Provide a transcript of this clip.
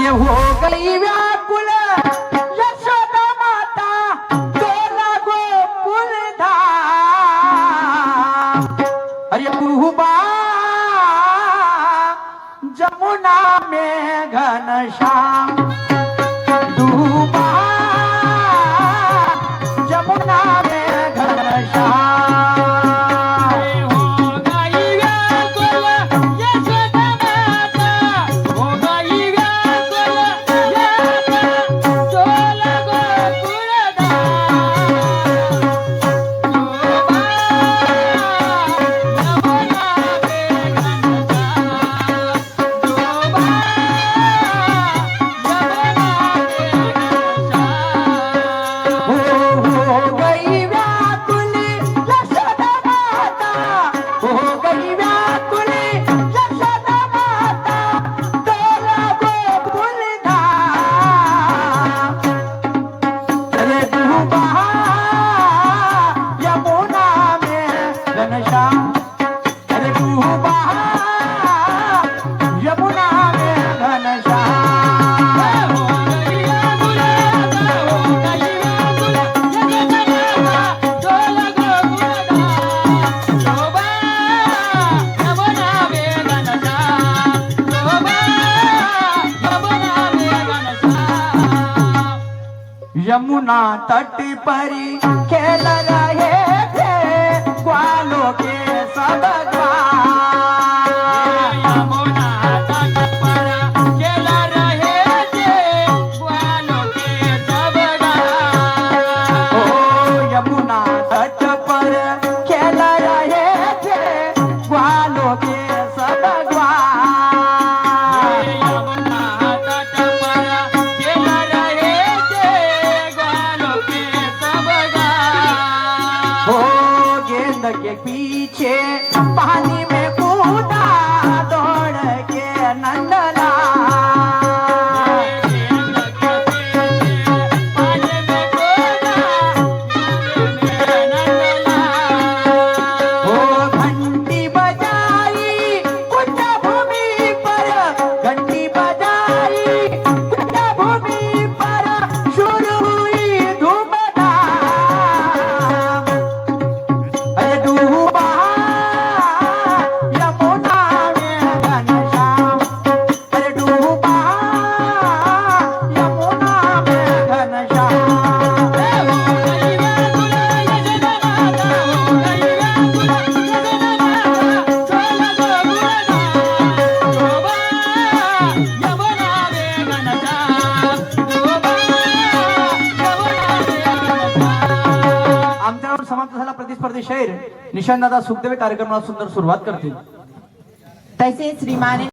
अरे हो गई व्याकुल यशोदा माता डोला गोकुल धाम। अरे डूबा जमुना में घनश्याम, डूबा जमुना में घनश्याम। यमुना तट पर खेल रहे थे ग्वालों के सब ग्वाल। यमुना तट पर खेल रहे थे ग्वालों के सब ग्वाल। ओ यमुना तट पर खेल रहे थे ग्वालों के सब ग्वाल। के पीछे पानी में कूदा दौड़ के नंदलाल। ओ घंटी बजाई कुछ भूमि पर, घंटी बजाई कुछ भूमि पर शुरू हुई धूमधाम। डूबा यमुना में घनश्याम, अरे डूबा यमुना में घनश्याम। आमच्यावर समाप्त झाला प्रतिस्पर्धी शेर निशांतदादा सुखदेव कार्यक्रमाला सुंदर सुरुवात करतील। तसेच श्रीमान